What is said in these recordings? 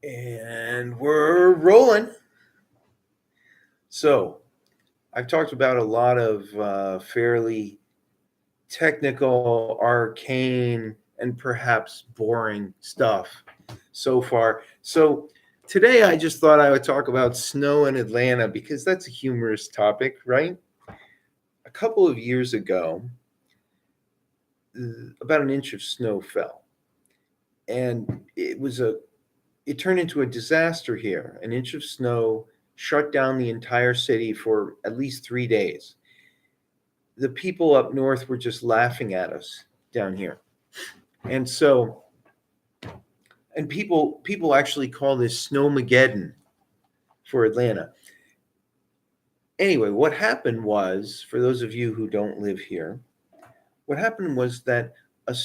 And we're rolling. So, I've talked about a lot of fairly technical, arcane, and perhaps boring stuff so far. So, today I just thought I would talk about snow in Atlanta because that's a humorous topic, right? A couple of years ago, about an inch of snow fell, and it turned into a disaster here. An inch of snow shut down the entire city for at least 3 days. The people up north were just laughing at us down here. And so, and people actually call this snowmageddon for Atlanta. Anyway, what happened was, for those of you who don't live here, what happened was that a,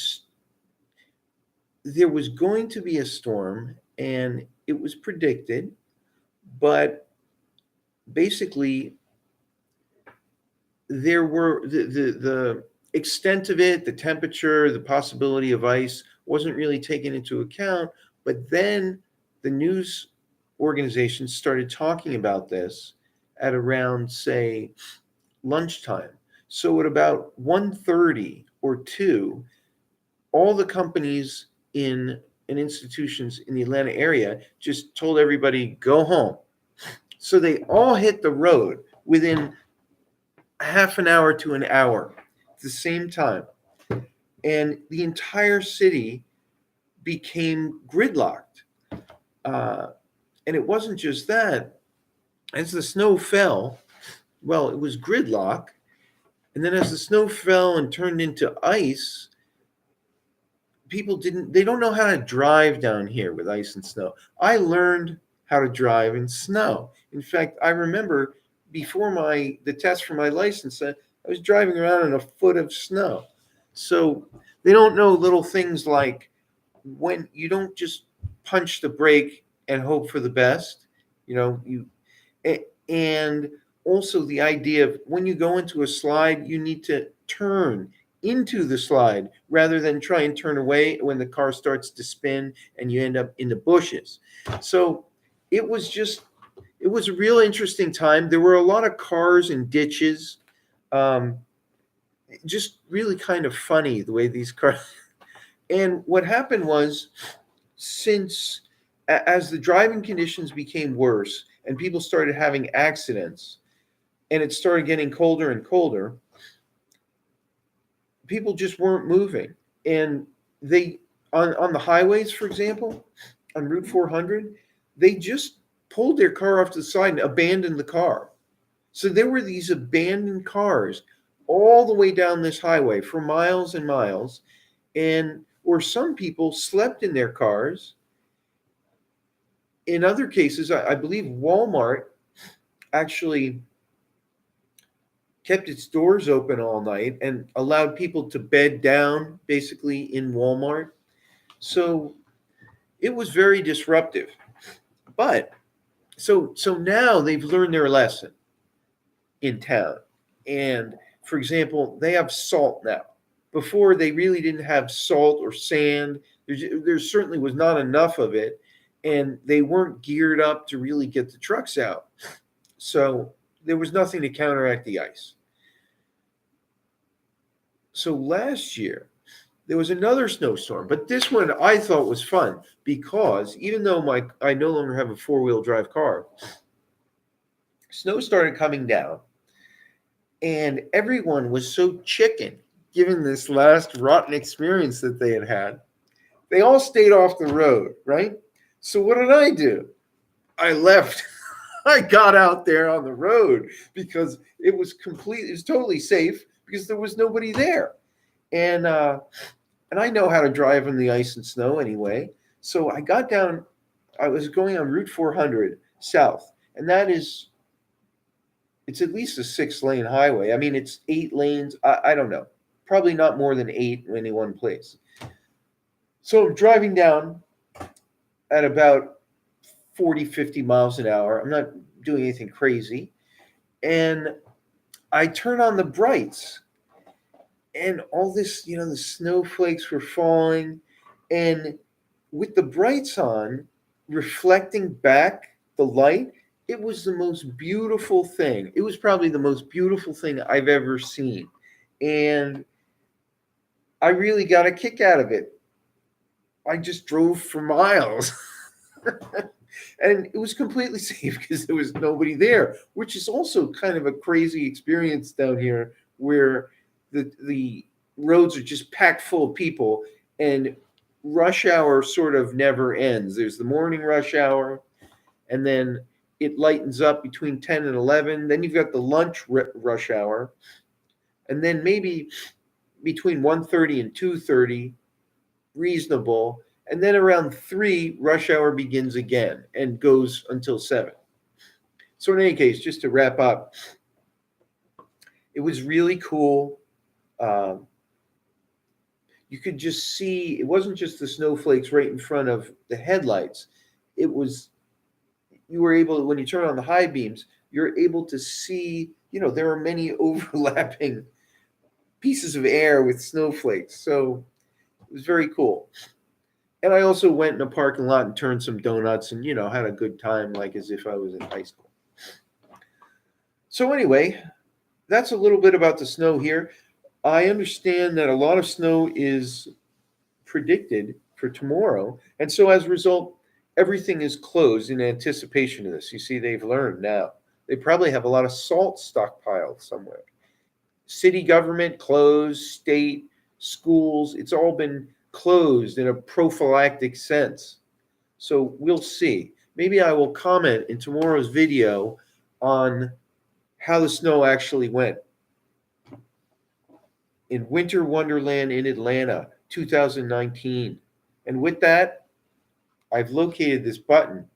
there was going to be a storm, and it was predicted, but basically there were the extent of it, the temperature, the possibility of ice wasn't really taken into account. But then the news organizations started talking about this at around, say, lunchtime. So at about 1:30 or 2, all the companies in and institutions in the Atlanta area just told everybody go home. So they all hit the road within half an hour to an hour at the same time. And the entire city became gridlocked. Uh, and it wasn't just that. As the snow fell, well, it was gridlock. And then as the snow fell and turned into ice, they don't know how to drive down here with ice and snow. I learned how to drive in snow. In fact, I remember before the test for my license, I was driving around in a foot of snow. So they don't know little things like when you don't just punch the brake and hope for the best, and also the idea of when you go into a slide, you need to turn into the slide rather than try and turn away when the car starts to spin and you end up in the bushes. So it was just, it was a real interesting time. There were a lot of cars and ditches. Um, just really kind of funny the way these cars. And what happened was, since as the driving conditions became worse and people started having accidents, and it started getting colder and colder, people just weren't moving. And they, on the highways, for example, on Route 400, they just pulled their car off to the side and abandoned the car. So there were these abandoned cars all the way down this highway for miles and miles. And or some people slept in their cars. In other cases, I believe Walmart actually kept its doors open all night and allowed people to bed down basically in Walmart. So it was very disruptive. But so now they've learned their lesson in town. And for example, they have salt now. Before, they really didn't have salt or sand. There certainly was not enough of it, and they weren't geared up to really get the trucks out. So there was nothing to counteract the ice. So last year, there was another snowstorm, but this one I thought was fun because even though I no longer have a four-wheel drive car, snow started coming down, and everyone was so chicken given this last rotten experience that they had had. They all stayed off the road, right? So what did I do? I left. I got out there on the road because it was totally safe because there was nobody there. And I know how to drive in the ice and snow anyway. So I got down. I was going on Route 400 south, and it's at least a 6-lane highway. I mean, it's 8 lanes. I don't know, probably not more than 8 in any one place. So I'm driving down at about 40, 50 miles an hour. I'm not doing anything crazy. And I turn on the brights, and all this, the snowflakes were falling. And with the brights on, reflecting back the light, it was the most beautiful thing. It was probably the most beautiful thing I've ever seen. And I really got a kick out of it. I just drove for miles. And it was completely safe because there was nobody there, which is also kind of a crazy experience down here where the roads are just packed full of people and rush hour sort of never ends. There's the morning rush hour, and then it lightens up between 10 and 11. Then you've got the lunch rush hour, and then maybe between 1:30 and 2:30, reasonable. And then around 3, rush hour begins again and goes until 7. So, in any case, just to wrap up, it was really cool. Um, you could just see it wasn't just the snowflakes right in front of the headlights. It was, you were able, when you turn on the high beams, you're able to see, there are many overlapping pieces of air with snowflakes. So it was very cool. And I also went in a parking lot and turned some donuts and, had a good time, like as if I was in high school. So, anyway, that's a little bit about the snow here. I understand that a lot of snow is predicted for tomorrow. And so, as a result, everything is closed in anticipation of this. You see, they've learned now. They probably have a lot of salt stockpiled somewhere. City government closed, state, schools, it's all been closed in a prophylactic sense. So we'll see. Maybe I will comment in tomorrow's video on how the snow actually went. In Winter Wonderland in Atlanta, 2019. And with that, I've located this button